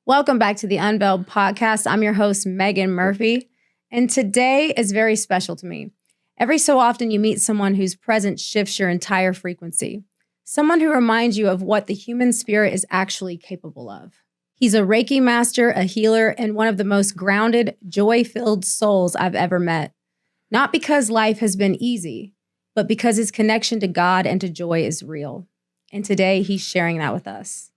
Welcome back to the Unveiled podcast. I'm your host, Megan Murphy, and today is very special to me. Every so often, you meet someone whose presence shifts your entire frequency, someone who reminds you of what the human spirit is actually capable of. He's a Reiki master, a healer, and one of the most grounded, joy-filled souls I've ever met. Not because life has been easy, but because his connection to God and to joy is real. And today, he's sharing that with us.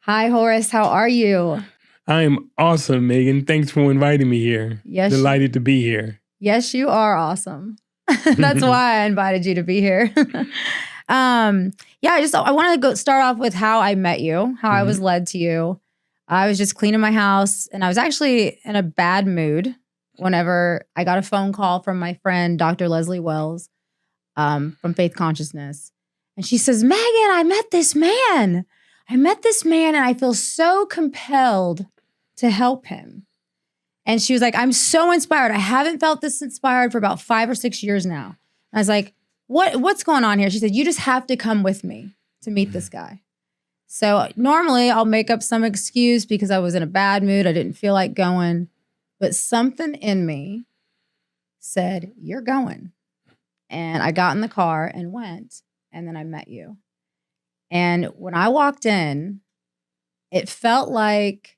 Hi, Horace. How are you? I am awesome, Megan. Thanks for inviting me here. Yes. Delighted to be here. Yes, you are awesome. That's why I invited you to be here. I want to start off with how I met you, how I was led to you. I was just cleaning my house, and I was actually in a bad mood whenever I got a phone call from my friend, Dr. Leslie Wells, from Faith Consciousness. And she says, Megan, I met this man and I feel so compelled to help him. And she was like, I'm so inspired. I haven't felt this inspired for about 5 or 6 years now. And I was like, what's going on here? She said, you just have to come with me to meet this guy. So normally I'll make up some excuse because I was in a bad mood. I didn't feel like going, but something in me said, you're going. And I got in the car and went, and then I met you. And when I walked in, it felt like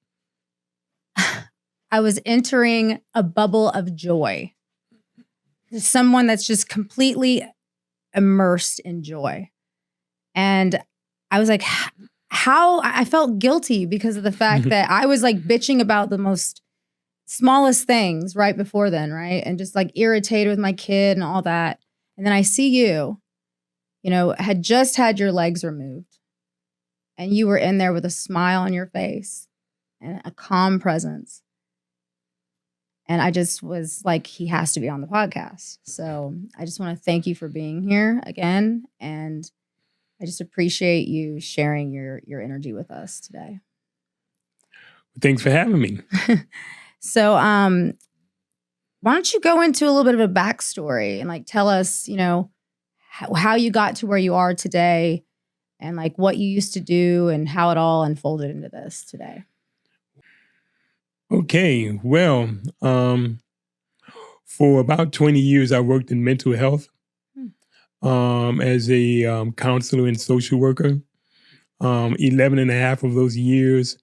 I was entering a bubble of joy. Someone that's just completely immersed in joy. And I was like, how? I felt guilty because of the fact that I was like bitching about the most smallest things right before then, right? And just like irritated with my kid and all that. And then I see you, had just had your legs removed, and you were in there with a smile on your face and a calm presence. And I just was like, he has to be on the podcast. So I just want to thank you for being here again. And I just appreciate you sharing your energy with us today. Thanks for having me. So why don't you go into a little bit of a backstory and like tell us, how you got to where you are today and like what you used to do and how it all unfolded into this today. Okay, well, for about 20 years, I worked in mental health as a counselor and social worker. 11 and a half of those years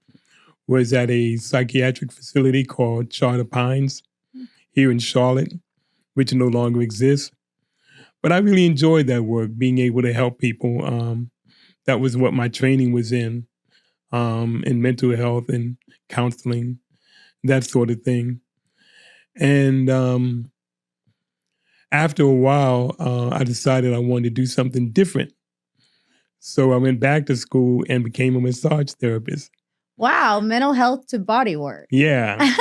was at a psychiatric facility called Charter Pines here in Charlotte, which no longer exists. But I really enjoyed that work, being able to help people. That was what my training was in mental health and counseling, that sort of thing. And after a while, I decided I wanted to do something different. So I went back to school and became a massage therapist. Wow, mental health to body work. Yeah.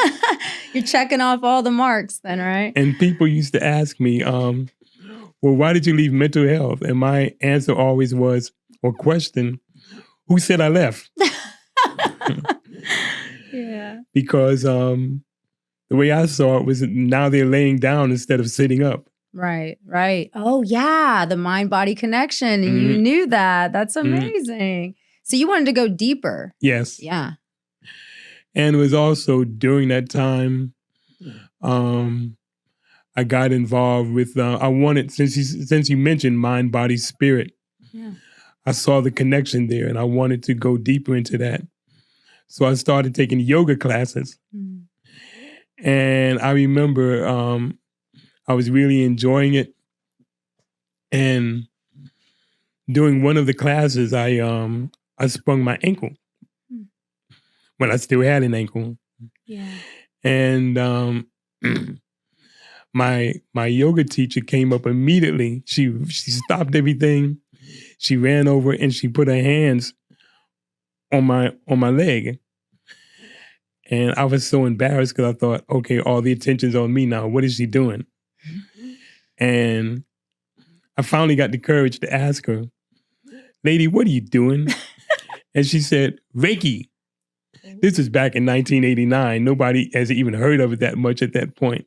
You're checking off all the marks then, right? And people used to ask me, well, why did you leave mental health? And my answer always was, or question, who said I left? Yeah. Because the way I saw it was now they're laying down instead of sitting up. Right. Oh, yeah, the mind-body connection. And you knew that. That's amazing. So you wanted to go deeper. Yes. Yeah. And it was also during that time, I got involved with, I wanted, since you mentioned mind, body, spirit, I saw the connection there and I wanted to go deeper into that. So I started taking yoga classes. And I remember I was really enjoying it. And during one of the classes, I sprung my ankle when I still had an ankle. Yeah. And my yoga teacher came up immediately. She stopped everything. She ran over and she put her hands on my leg. And I was so embarrassed because I thought, okay, all the attention's on me now. What is she doing? And I finally got the courage to ask her, lady, what are you doing? And she said, Reiki. This is back in 1989. Nobody has even heard of it that much at that point.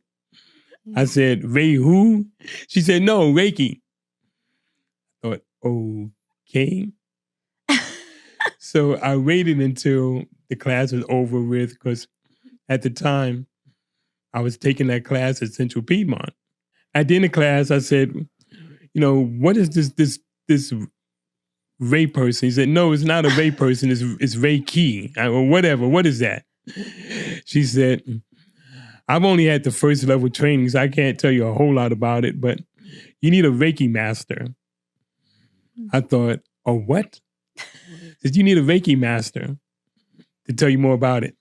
I said, Ray who? She said, no, Reiki. I thought, okay. So I waited until the class was over with, because at the time I was taking that class at Central Piedmont. At the end of class, I said, what is this Ray person? He said, no, it's not a Ray person. It's Reiki. Or whatever. What is that? She said, I've only had the first level training, so I can't tell you a whole lot about it, but you need a Reiki master. I thought, oh, what? Said, you need a Reiki master to tell you more about it.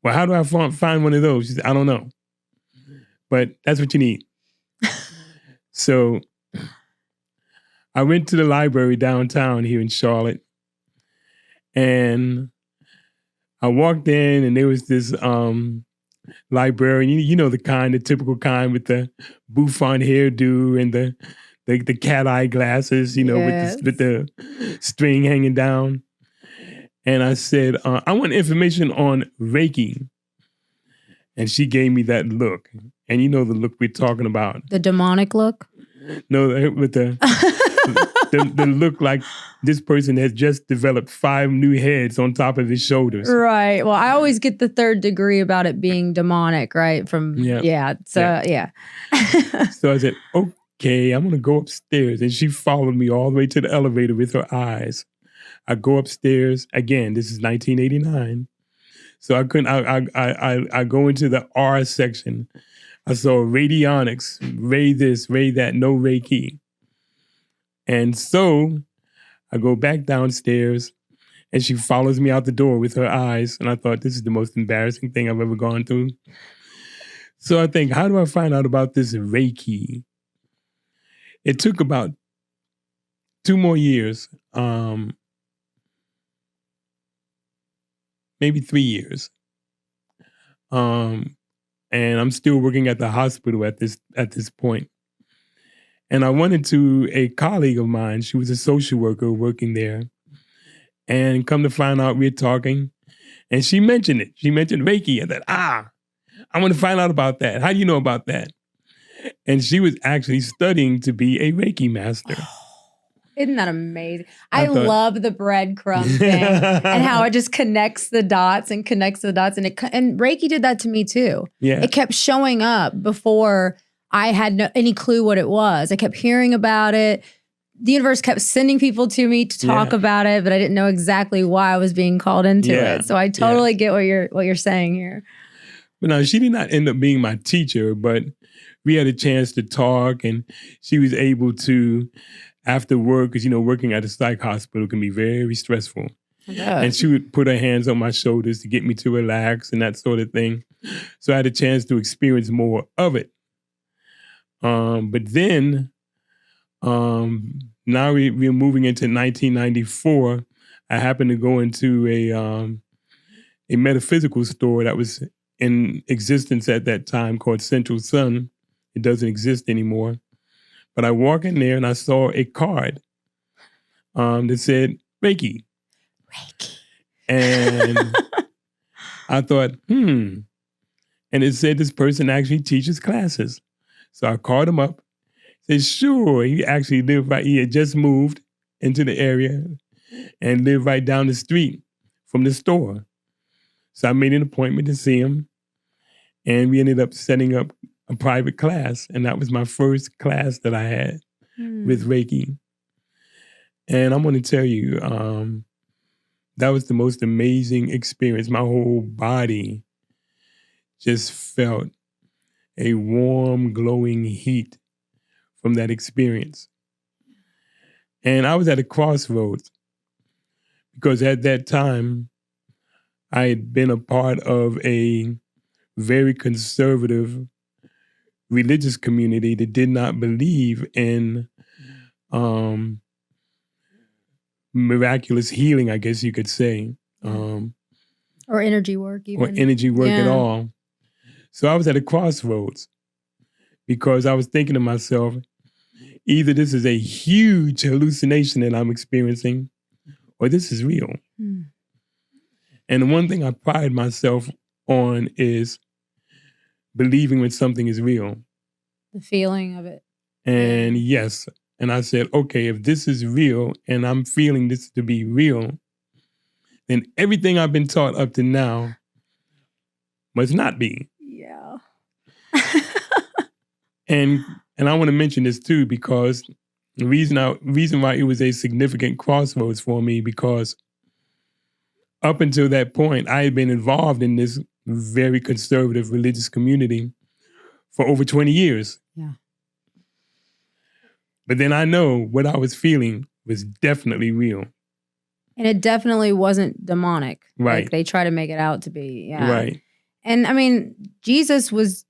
Well, how do I find one of those? She said, I don't know. But that's what you need. So I went to the library downtown here in Charlotte, and I walked in, and there was this librarian, the typical kind with the bouffant hairdo and the cat eye glasses, Yes. with the string hanging down. And I said, I want information on Reiki. And she gave me that look. And you know the look we're talking about. The demonic look? No, with the look like this person has just developed 5 new heads on top of his shoulders. Right. Well, I always get the 3rd degree about it being demonic, right? So, yeah. So I said, okay, I'm going to go upstairs. And she followed me all the way to the elevator with her eyes. I go upstairs. Again, this is 1989. So I couldn't, I go into the R section. I saw radionics, ray this, ray that, no Reiki. And so I go back downstairs, and she follows me out the door with her eyes. And I thought, this is the most embarrassing thing I've ever gone through. So I think, how do I find out about this Reiki? It took about 2 more years, maybe 3 years. And I'm still working at the hospital at this point. And I went into a colleague of mine. She was a social worker working there. And come to find out, we're talking. And she mentioned it. She mentioned Reiki. I thought, I want to find out about that. How do you know about that? And she was actually studying to be a Reiki master. Isn't that amazing? I love the breadcrumb thing and how it just connects the dots. And Reiki did that to me too. Yeah. It kept showing up before I had any clue what it was. I kept hearing about it. The universe kept sending people to me to talk about it, but I didn't know exactly why I was being called into it. So I totally get what you're saying here. But no, she did not end up being my teacher, but we had a chance to talk, and she was able to, after work, because, working at a psych hospital can be very stressful. And she would put her hands on my shoulders to get me to relax and that sort of thing. So I had a chance to experience more of it. But then, now we're moving into 1994. I happened to go into a metaphysical store that was in existence at that time called Central Sun. It doesn't exist anymore. But I walk in there and I saw a card that said Reiki. Reiki. And I thought, And it said this person actually teaches classes. So I called him up. Said, sure. He actually he had just moved into the area and lived right down the street from the store. So I made an appointment to see him. And we ended up setting up a private class. And that was my first class that I had with Reiki. And I'm going to tell you, that was the most amazing experience. My whole body just felt a warm, glowing heat from that experience. And I was at a crossroads because at that time, I had been a part of a very conservative religious community that did not believe in miraculous healing, I guess you could say. Or energy work even. Or energy work at all. So I was at a crossroads because I was thinking to myself, either this is a huge hallucination that I'm experiencing or this is real. And the one thing I pride myself on is believing when something is real. The feeling of it. And yes. And I said, okay, if this is real and I'm feeling this to be real, then everything I've been taught up to now must not be. Yeah. And I want to mention this too, because the reason why it was a significant crossroads for me, because up until that point, I had been involved in this very conservative religious community for over 20 years. Yeah. But then I know what I was feeling was definitely real. And it definitely wasn't demonic. Right. Like they try to make it out to be. Yeah. Right. And I mean, Jesus was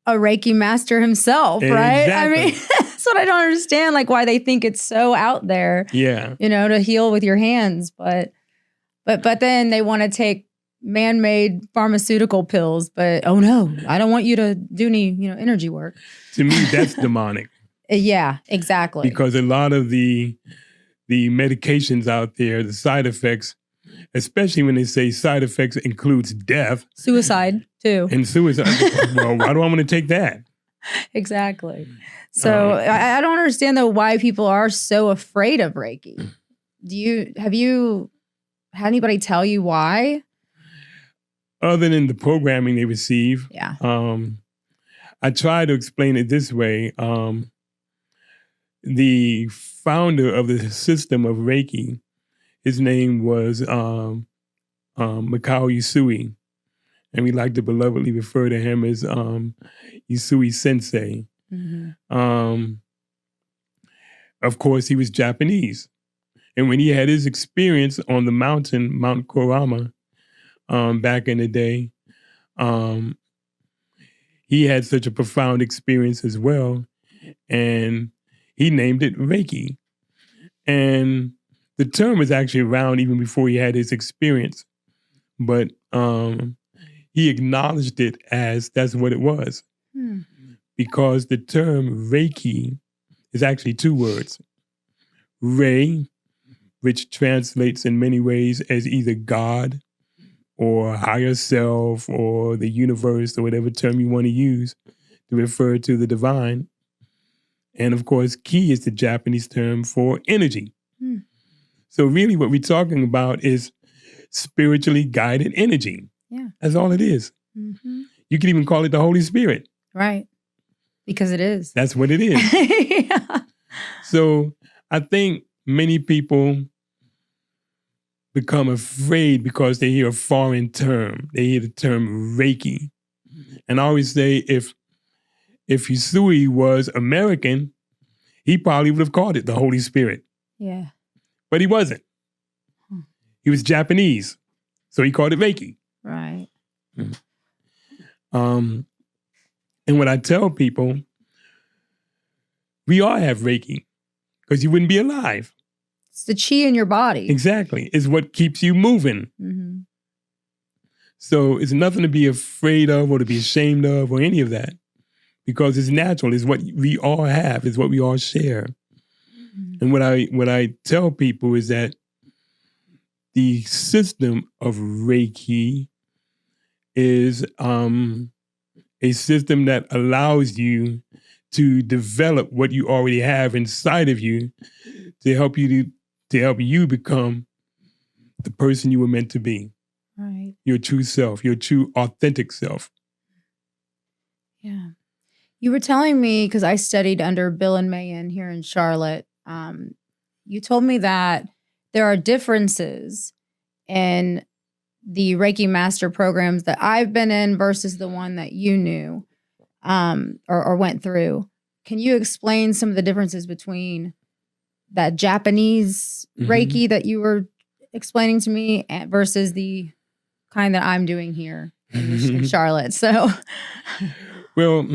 a Reiki master himself, right? Exactly. I mean, that's what I don't understand, like why they think it's so out there. Yeah. You know, to heal with your hands, but then they want to take man-made pharmaceutical pills, but oh no, I don't want you to do any, energy work. To me, that's demonic. Yeah, exactly. Because a lot of the medications out there, the side effects, especially when they say side effects includes death. Suicide, too. And suicide. Well, why do I want to take that? Exactly. So I don't understand, though, why people are so afraid of Reiki. Have you had anybody tell you why? Other than the programming they receive. Yeah. I try to explain it this way. The founder of the system of Reiki, his name was Mikao Usui. And we like to belovedly refer to him as Usui Sensei. Mm-hmm. Of course, he was Japanese. And when he had his experience on the mountain, Mount Kurama, back in the day, he had such a profound experience as well. And he named it Reiki. And the term was actually around even before he had his experience. But he acknowledged it as that's what it was. Because the term Reiki is actually two words. Rei, which translates in many ways as either God or higher self or the universe or whatever term you want to use to refer to the divine. And of course, Ki is the Japanese term for energy. So really what we're talking about is spiritually guided energy. Yeah. That's all it is. Mm-hmm. You can even call it the Holy Spirit. Right. Because it is. That's what it is. Yeah. So I think many people become afraid because they hear a foreign term. They hear the term Reiki. And I always say if Usui was American, he probably would have called it the Holy Spirit. Yeah. But he wasn't. He was Japanese. So he called it Reiki. Right. And what I tell people, we all have Reiki because you wouldn't be alive. It's the chi in your body. Exactly. It's what keeps you moving. Mm-hmm. So it's nothing to be afraid of or to be ashamed of or any of that, because it's natural. It's what we all have. It's what we all share. Mm-hmm. And what I tell people is that the system of Reiki is a system that allows you to develop what you already have inside of you to help you become the person you were meant to be. Right. Your true self, your true authentic self. Yeah. You were telling me, because I studied under Bill and Mayan here in Charlotte, you told me that there are differences in the Reiki Master programs that I've been in versus the one that you knew or went through. Can you explain some of the differences between that Japanese Reiki that you were explaining to me versus the kind that I'm doing here in Charlotte? So, well,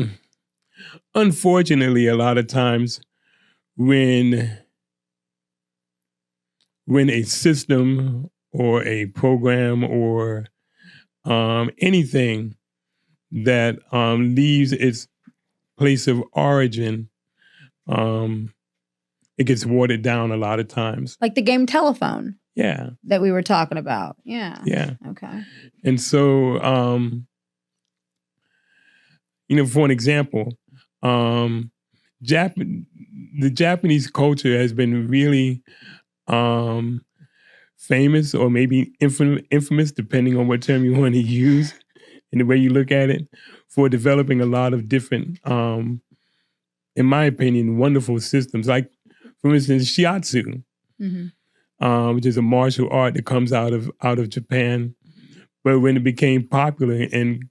unfortunately, a lot of times when a system or a program or anything that leaves its place of origin, it gets watered down a lot of times. Like the game Telephone. Yeah. That we were talking about. Yeah. Yeah. Okay. And so, for an example, the Japanese culture has been really famous or maybe infamous, depending on what term you want to use and the way you look at it, for developing a lot of different, in my opinion, wonderful systems. Like, for instance, shiatsu, which is a martial art that comes out of Japan. But when it became popular and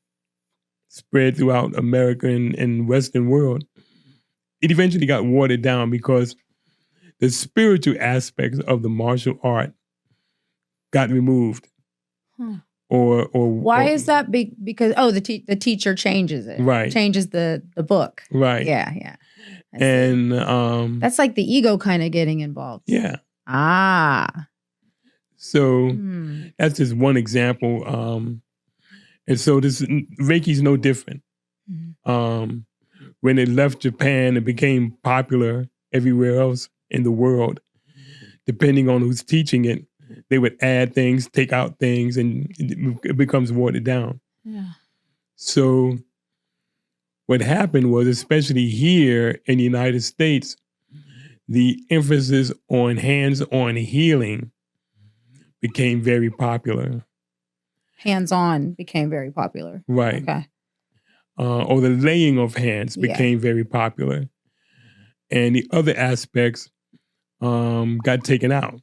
spread throughout America and Western world, it eventually got watered down because the spiritual aspects of the martial art got removed. Or why is that? Because the teacher changes it, right? Changes the book, right? Yeah. And that's like the ego kind of getting involved. Yeah. So that's just one example. And so this Reiki's no different. When it left Japan, it became popular everywhere else in the world. Depending on who's teaching it, they would add things, take out things, and it becomes watered down. Yeah. So what happened was, especially here in the United States, the emphasis on hands-on healing became very popular. Hands-on became very popular. Right. Okay. Or the laying of hands became very popular. And the other aspects got taken out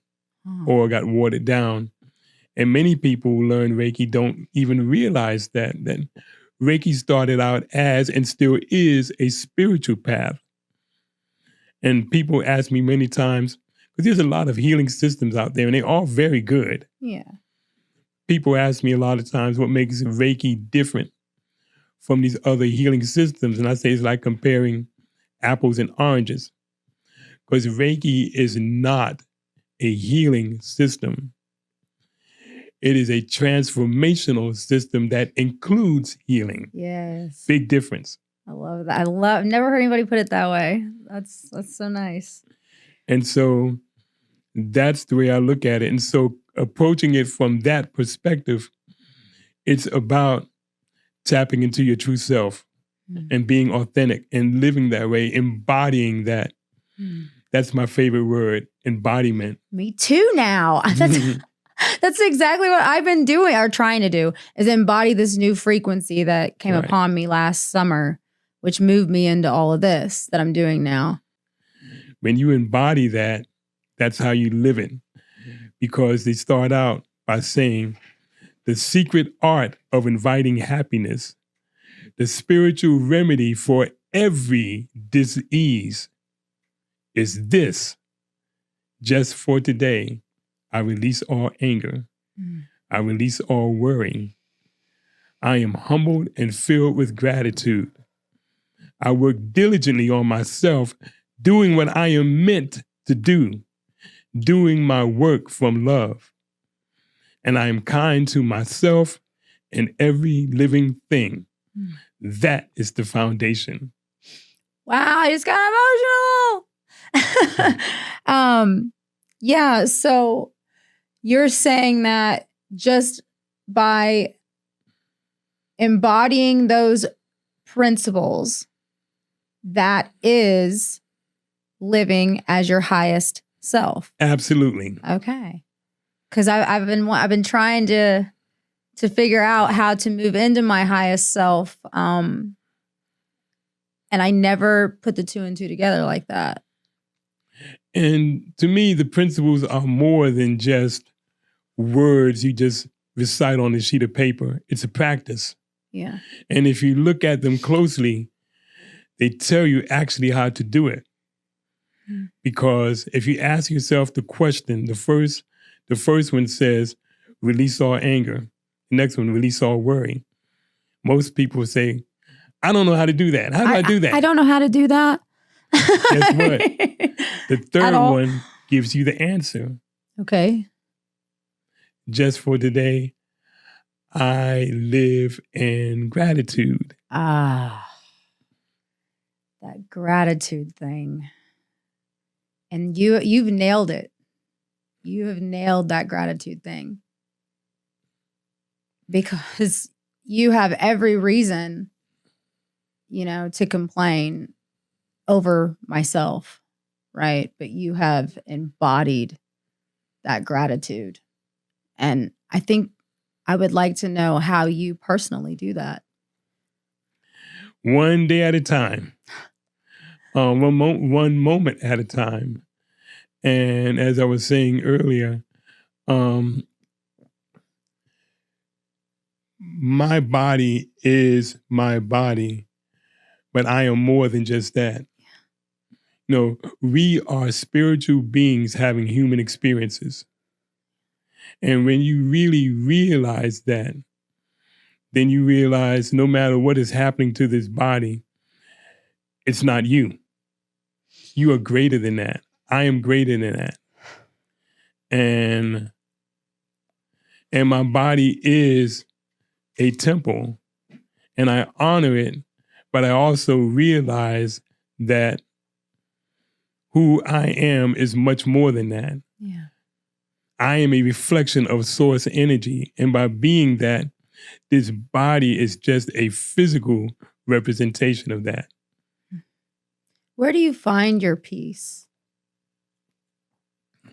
or got watered down. And many people who learn Reiki don't even realize that Reiki started out as and still is a spiritual path. And people ask me many times, because there's a lot of healing systems out there and they're all very good. Yeah. People ask me a lot of times what makes Reiki different from these other healing systems. And I say it's like comparing apples and oranges. Because Reiki is not a healing system. It is a transformational system that includes healing. Yes. Big difference. I love that. I've never heard anybody put it that way. That's so nice. And so that's the way I look at it. And so approaching it from that perspective, it's about tapping into your true self and being authentic and living that way, embodying that. That's my favorite word, embodiment. Me too now. That's exactly what I've been doing or trying to do, is embody this new frequency that came upon me last summer, which moved me into all of this that I'm doing now. When you embody that, that's how you live it. Because they start out by saying, the secret art of inviting happiness, the spiritual remedy for every disease is this: just for today, I release all anger. I release all worry. I am humbled and filled with gratitude. I work diligently on myself, doing what I am meant to do, doing my work from love. And I am kind to myself and every living thing. That is the foundation. Wow, I just got emotional. Yeah, so you're saying that just by embodying those principles, that is living as your highest self. Absolutely. Okay. Because I've been trying to figure out how to move into my highest self, and I never put the two and two together like that. And to me, the principles are more than just words you just recite on a sheet of paper. It's a practice. Yeah. And if you look at them closely, they tell you actually how to do it. Because if you ask yourself the question, the first one says, release all anger. The next one, release all worry. Most people say, I don't know how to do that. How do I do that? I don't know how to do that. Guess what? The third one gives you the answer. Okay. Just for today, I live in gratitude. That gratitude thing. And you've nailed it. You have nailed that gratitude thing. Because you have every reason, to complain over myself, right? But you have embodied that gratitude. And I think I would like to know how you personally do that. One day at a time. One moment at a time. And as I was saying earlier, my body is my body, but I am more than just that. No, we are spiritual beings having human experiences. And when you really realize that, then you realize no matter what is happening to this body, it's not you. You are greater than that. I am greater than that. And my body is a temple, and I honor it, but I also realize that who I am is much more than that. Yeah. I am a reflection of source energy, and by being that, this body is just a physical representation of that. Where do you find your peace?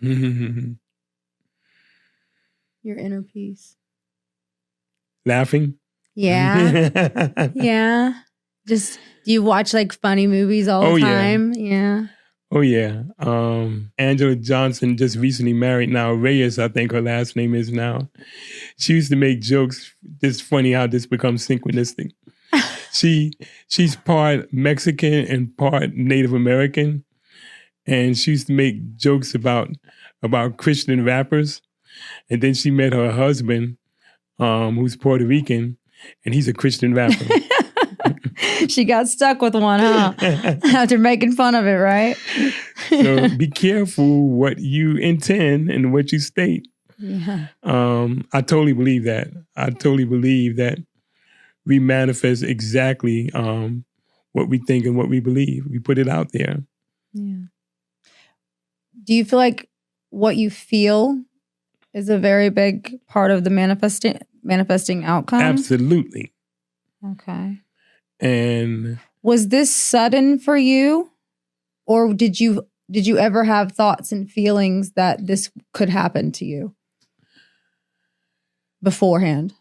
Laughing. Your inner peace? Yeah. Yeah. Just, do you watch like funny movies all the time? Yeah. Oh, yeah. Angela Johnson just recently married now. Reyes, I think her last name is now. She used to make jokes. It's funny how this becomes synchronistic. She's part Mexican and part Native American. And she used to make jokes about Christian rappers. And then she met her husband, who's Puerto Rican, and he's a Christian rapper. She got stuck with one, huh? After making fun of it, right? So be careful what you intend and what you state. Yeah. I totally believe that. I totally believe that we manifest exactly what we think and what we believe. We put it out there. Yeah. Do you feel like what you feel is a very big part of the manifesting outcome? Absolutely. Okay. And was this sudden for you, or did you ever have thoughts and feelings that this could happen to you beforehand?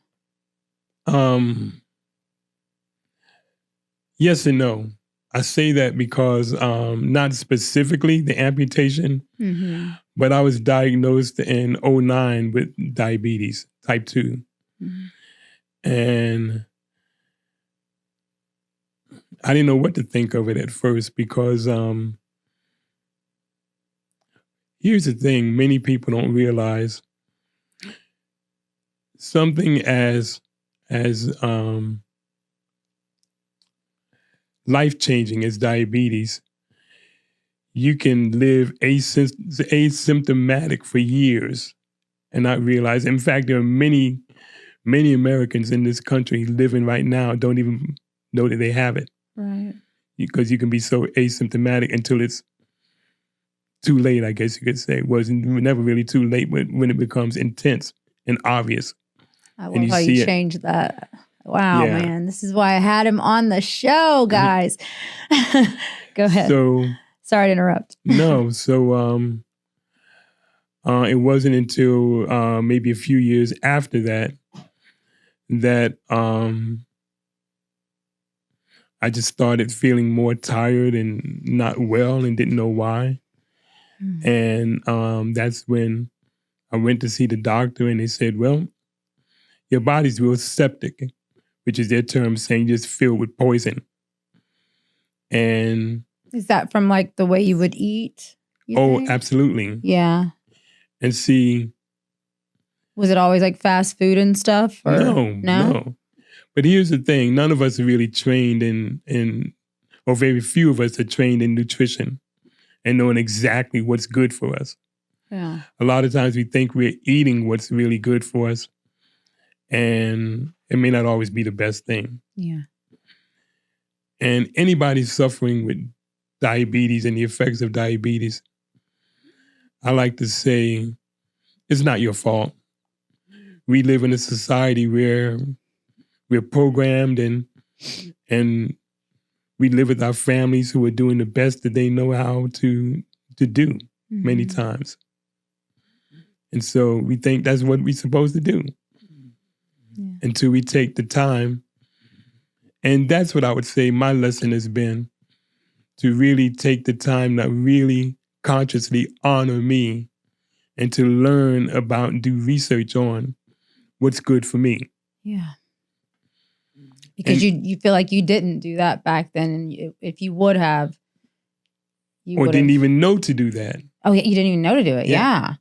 Yes and no. I say that because not specifically the amputation, but I was diagnosed in 2009 with diabetes, type 2. And I didn't know what to think of it at first because here's the thing, many people don't realize something as life-changing as diabetes, you can live asymptomatic for years and not realize. In fact, there are many Americans in this country living right now don't even know that they have it. Right. Because you can be so asymptomatic until it's too late, I guess you could say. Well, it's never really too late when it becomes intense and obvious. I love how you changed that. Wow, yeah. Man. This is why I had him on the show, guys. Go ahead. So, sorry to interrupt. No. So it wasn't until maybe a few years after that I just started feeling more tired and not well and didn't know why. And that's when I went to see the doctor and they said, well, your body's real septic, which is their term saying just filled with poison. And is that from like the way you would eat? Think? Absolutely. Yeah. And see. Was it always like fast food and stuff? Or? No. But here's the thing. None of us are really trained in, or very few of us are trained in nutrition and knowing exactly what's good for us. Yeah. A lot of times we think we're eating what's really good for us, and it may not always be the best thing. Yeah. And anybody suffering with diabetes and the effects of diabetes, I like to say, it's not your fault. We live in a society where we're programmed and we live with our families who are doing the best that they know how to do many times. And so we think that's what we're supposed to do until we take the time. And that's what I would say my lesson has been, to really take the time to really consciously honor me and to learn about and do research on what's good for me. Yeah. Because you feel like you didn't do that back then. And if you would have, you or didn't even know to do that. Oh, yeah, you didn't even know to do it. Yeah.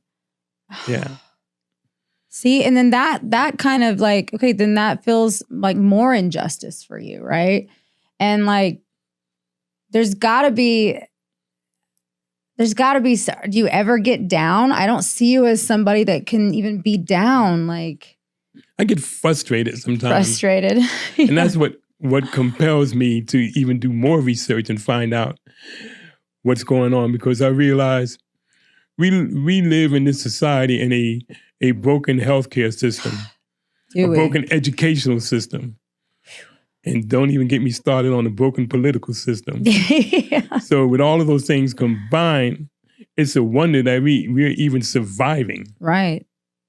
Yeah. See, and then that kind of like, okay, then that feels like more injustice for you, right? And like, there's gotta be, do you ever get down? I don't see you as somebody that can even be down. Like, I get frustrated sometimes. Frustrated. Yeah. And that's what compels me to even do more research and find out what's going on, because I realize we live in this society in a broken healthcare system, broken educational system. And don't even get me started on the broken political system. Yeah. So with all of those things combined, it's a wonder that we're even surviving. Right.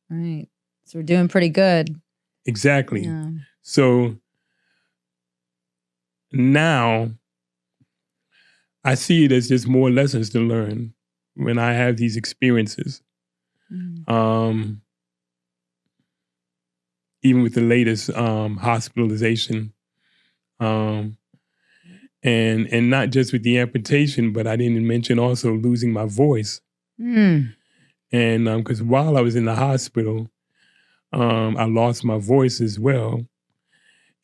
Right. So we're doing pretty good. Exactly. Yeah. So now I see it as just more lessons to learn when I have these experiences. Even with the latest hospitalization. And not just with the amputation, but I didn't mention also losing my voice. And because while I was in the hospital, I lost my voice as well.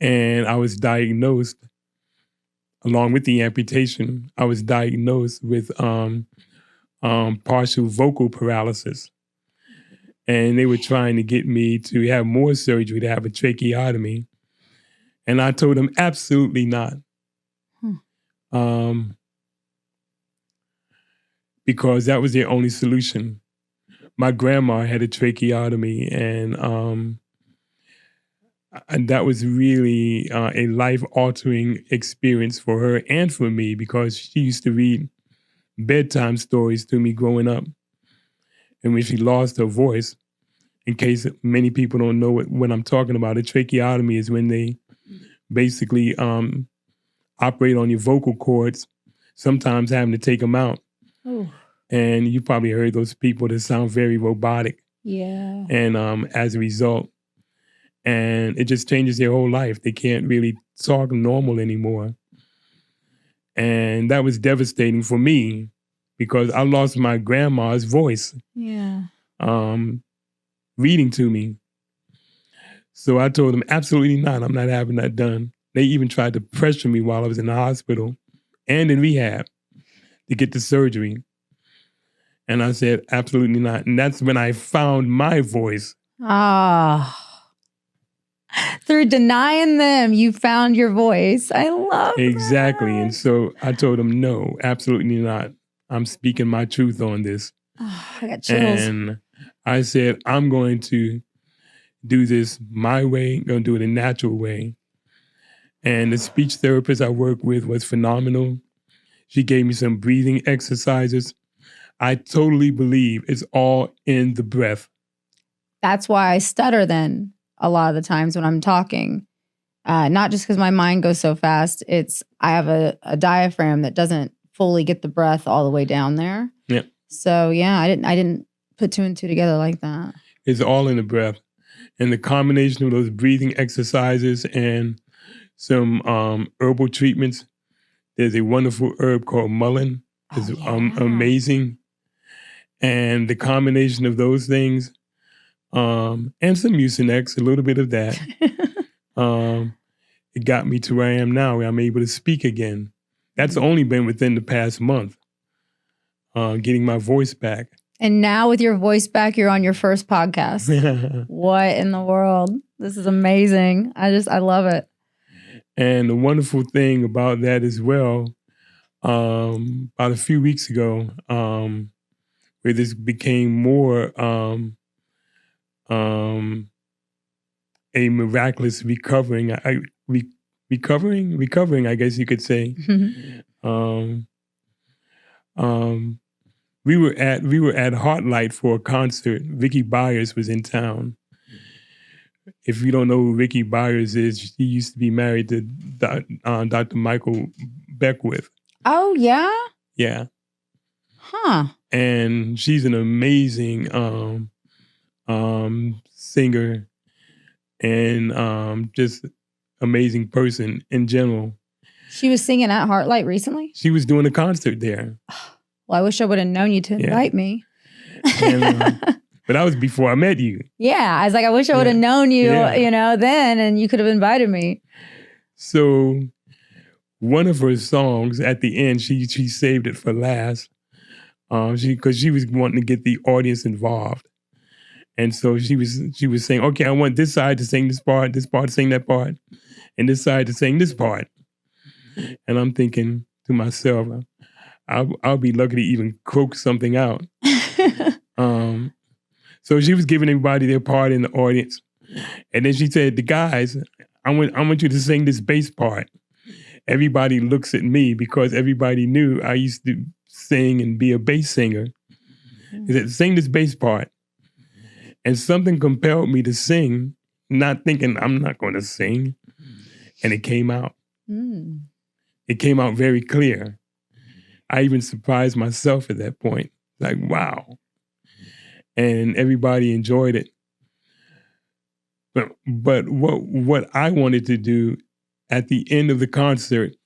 And I was diagnosed, along with the amputation, I was diagnosed with partial vocal paralysis. And they were trying to get me to have more surgery, to have a tracheotomy. And I told them absolutely not. Because that was their only solution. My grandma had a tracheotomy, and that was really a life-altering experience for her and for me, because she used to read bedtime stories to me growing up. And when she lost her voice, in case many people don't know what I'm talking about, a tracheotomy is when they basically operate on your vocal cords, sometimes having to take them out. Ooh. And you probably heard those people that sound very robotic. Yeah. And as a result, and it just changes their whole life. They can't really talk normal anymore. And that was devastating for me, because I lost my grandma's voice. Yeah. Reading to me. So I told them, absolutely not. I'm not having that done. They even tried to pressure me while I was in the hospital and in rehab to get the surgery. And I said, absolutely not. And that's when I found my voice. Through denying them, you found your voice. I love Exactly. that. And so I told them, no, absolutely not. I'm speaking my truth on this. I got chills. And I said, I'm going to do this my way. I'm going to do it a natural way. And the speech therapist I worked with was phenomenal. She gave me some breathing exercises. I totally believe it's all in the breath. That's why I stutter then a lot of the times when I'm talking. Not just because my mind goes so fast. I have a diaphragm that doesn't fully get the breath all the way down there. Yeah. So yeah, I didn't put two and two together like that. It's all in the breath. And the combination of those breathing exercises and some herbal treatments. There's a wonderful herb called mullein. It's amazing. And the combination of those things, and some Mucinex, a little bit of that, it got me to where I am now, where I'm able to speak again. That's only been within the past month, getting my voice back. And now with your voice back, you're on your first podcast. What in the world? This is amazing. I love it. And the wonderful thing about that as well, about a few weeks ago, where this became more a miraculous recovering, recovering, I guess you could say. we were at Heartlight for a concert. Vicky Byers was in town. If you don't know who Vicky Byers is, she used to be married to Dr. Michael Beckwith. Oh, yeah? Yeah. Huh. And she's an amazing singer and just amazing person in general. She was singing at Heartlight recently? She was doing a concert there. Well, I wish I would have known you to invite me. And, but that was before I met you. Yeah. I was like, I wish I would have known you, then, and you could have invited me. So one of her songs at the end, she saved it for last. Because she was wanting to get the audience involved. And so she was saying, okay, I want this side to sing this part to sing that part, and this side to sing this part. And I'm thinking to myself, I'll be lucky to even croak something out. So she was giving everybody their part in the audience. And then she said, the guys, I want you to sing this bass part. Everybody looks at me because everybody knew I used to sing and be a bass singer. He said, sing this bass part. And something compelled me to sing, not thinking I'm not going to sing. And it came out. Mm. It came out very clear. I even surprised myself at that point. Like, wow. And everybody enjoyed it. But what I wanted to do at the end of the concert,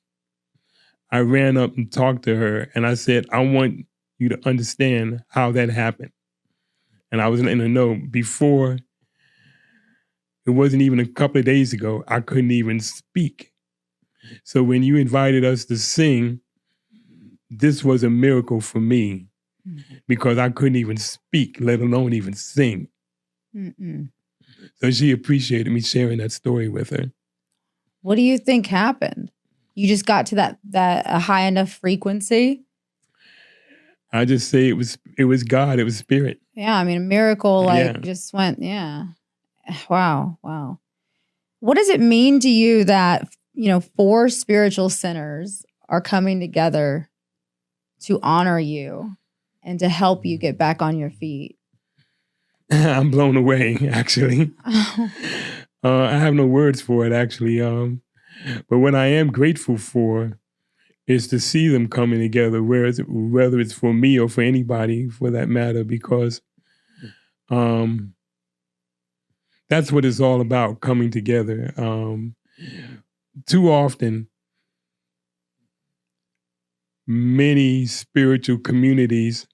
I ran up and talked to her and I said, I want you to understand how that happened. And I was in the know before, it wasn't even a couple of days ago, I couldn't even speak. So when you invited us to sing, this was a miracle for me because I couldn't even speak, let alone even sing. Mm-mm. So she appreciated me sharing that story with her. What do you think happened? You just got to that a high enough frequency? I just say it was God, it was spirit. Yeah, I mean, a miracle just went, Wow. What does it mean to you that, 4 spiritual sinners are coming together to honor you and to help you get back on your feet? I'm blown away, actually. I have no words for it, actually. But what I am grateful for is to see them coming together, whether it's for me or for anybody, for that matter, because that's what it's all about, coming together. Too often, many spiritual communities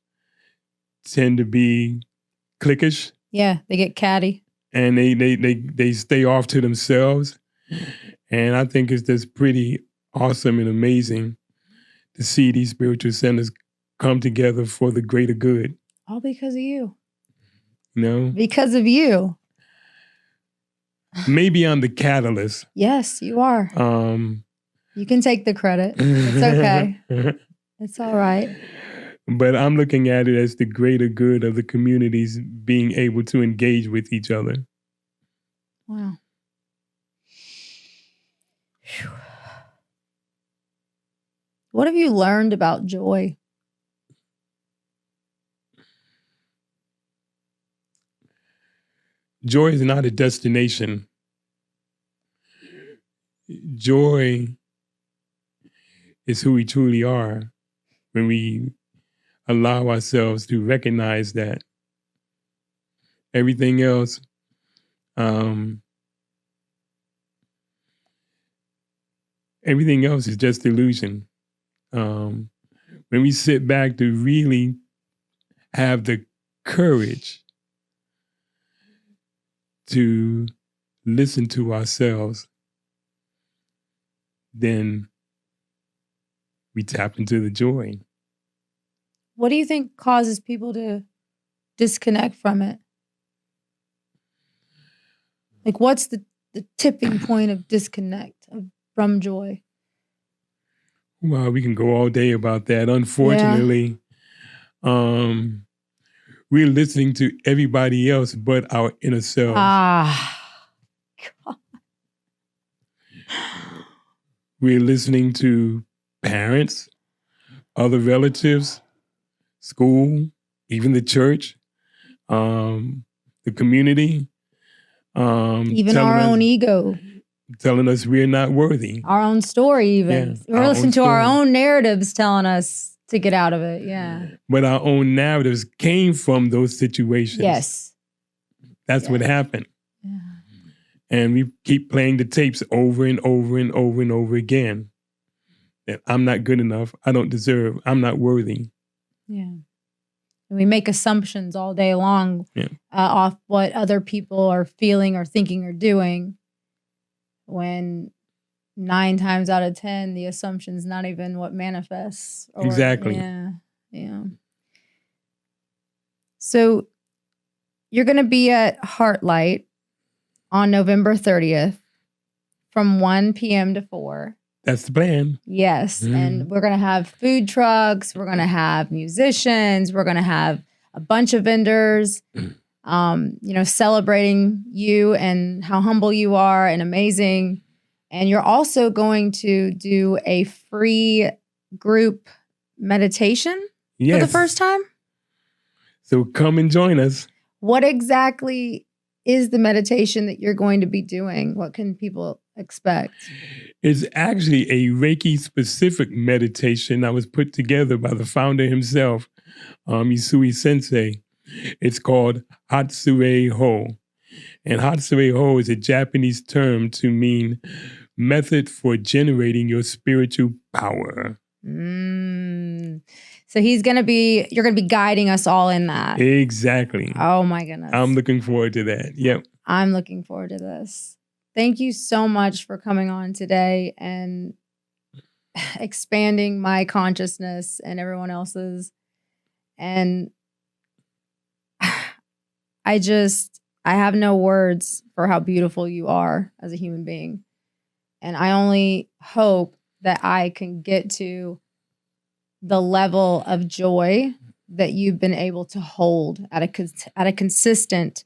tend to be cliquish. Yeah, they get catty. And they stay off to themselves. And I think it's just pretty awesome and amazing to see these spiritual centers come together for the greater good. All because of you. No? Because of you. Maybe I'm the catalyst. Yes, you are. You can take the credit. It's okay. It's all right. But I'm looking at it as the greater good of the communities being able to engage with each other. Wow. Whew. What have you learned about joy? Joy is not a destination. Joy is who we truly are when we allow ourselves to recognize that. Everything else, everything else is just illusion. When we sit back to really have the courage to listen to ourselves, then we tap into the joy. What do you think causes people to disconnect from it? Like, what's the tipping point of disconnect from joy? Well, we can go all day about that. Unfortunately, we're listening to everybody else but our inner self. God. We're listening to parents, other relatives, school, even the church, the community. Even our own ego. Telling us we're not worthy. Our own story even. Yeah, We're listening to our own narratives telling us to get out of it. Yeah. But our own narratives came from those situations. Yes. That's what happened. Yeah. And we keep playing the tapes over and over and over and over again. That I'm not good enough. I don't deserve. I'm not worthy. Yeah. And we make assumptions all day long off what other people are feeling or thinking or doing, when 9 times out of 10, the assumption's not even what manifests. Exactly. Yeah. So you're going to be at Heartlight on November 30th from 1 p.m. to 4. That's the plan. Yes. And we're going to have food trucks. We're going to have musicians. We're going to have a bunch of vendors, celebrating you and how humble you are and amazing. And you're also going to do a free group meditation for the first time. So come and join us. What exactly is the meditation that you're going to be doing? What can people expect? It's actually a Reiki-specific meditation that was put together by the founder himself, Usui Sensei. It's called Hatsue Ho. And Hatsue Ho is a Japanese term to mean method for generating your spiritual power. So you're going to be guiding us all in that. Exactly. Oh my goodness. I'm looking forward to that. Yep. I'm looking forward to this. Thank you so much for coming on today and expanding my consciousness and everyone else's. And I have no words for how beautiful you are as a human being. And I only hope that I can get to the level of joy that you've been able to hold at a consistency,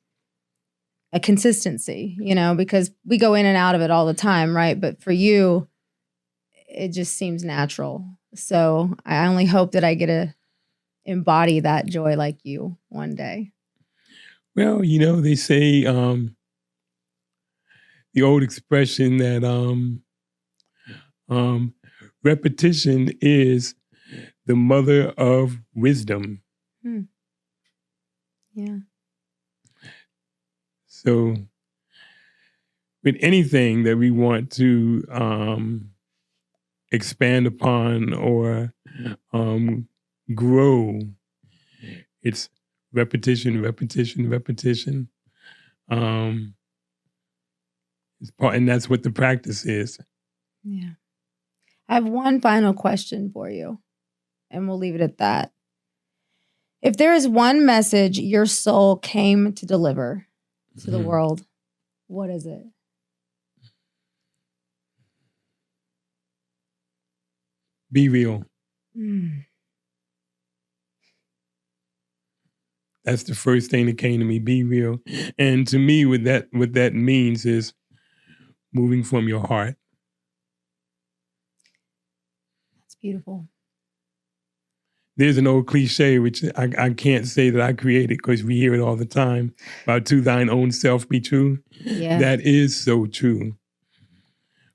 because we go in and out of it all the time, right? But for you, it just seems natural. So I only hope that I get to embody that joy like you one day. Well, they say the old expression that repetition is the mother of wisdom. Yeah. So with anything that we want to expand upon or grow, it's repetition. And that's what the practice is. Yeah. I have one final question for you, and we'll leave it at that. If there is one message your soul came to deliver to the world, what is it? Be real. That's the first thing that came to me. Be real. And to me, what that means is moving from your heart. That's beautiful. There's an old cliche, which I can't say that I created because we hear it all the time, about to thine own self be true. Yeah. That is so true.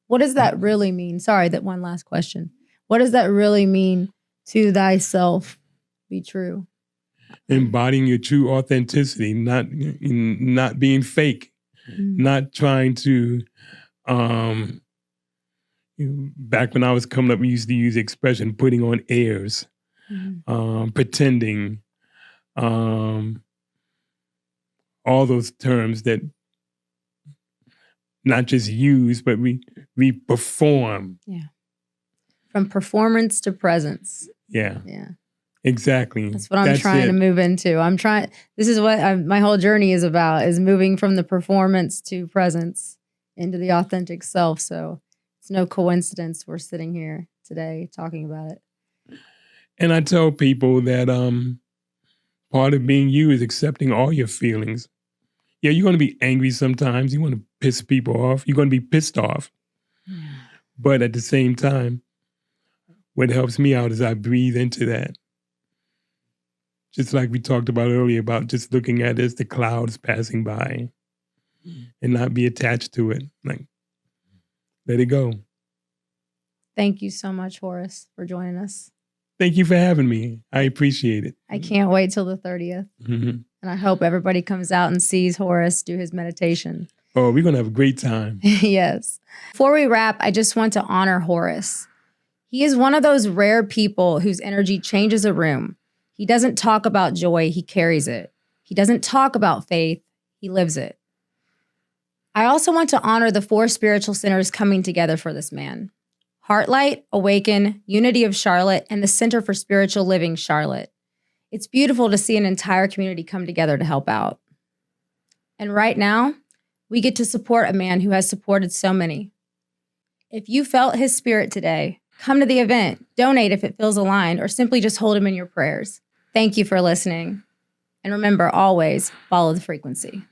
What does that really mean? Sorry, that one last question. What does that really mean, to thyself be true? Embodying your true authenticity, not being fake, not trying to, back when I was coming up, we used to use the expression putting on airs. Pretending, all those terms that not just use, but we perform. Yeah. From performance to presence. Yeah. Yeah. Exactly. That's what I'm trying to move into. This is what my whole journey is about, is moving from the performance to presence into the authentic self. So it's no coincidence we're sitting here today talking about it. And I tell people that part of being you is accepting all your feelings. Yeah, you're going to be angry sometimes. You want to piss people off. You're going to be pissed off. But at the same time, what helps me out is I breathe into that. just like we talked about earlier, about just looking at it as the clouds passing by and not be attached to it. Like, let it go. Thank you so much, Horace, for joining us. Thank you for having me. I appreciate it. I can't wait till the 30th. And I hope everybody comes out and sees Horace do his meditation. Oh, we're going to have a great time. Yes. Before we wrap, I just want to honor Horace. He is one of those rare people whose energy changes a room. He doesn't talk about joy, he carries it. He doesn't talk about faith, he lives it. I also want to honor the 4 spiritual centers coming together for this man. Heartlight, Awaken, Unity of Charlotte, and the Center for Spiritual Living, Charlotte. It's beautiful to see an entire community come together to help out. And right now, we get to support a man who has supported so many. If you felt his spirit today, come to the event, donate if it feels aligned, or simply just hold him in your prayers. Thank you for listening. And remember, always follow the frequency.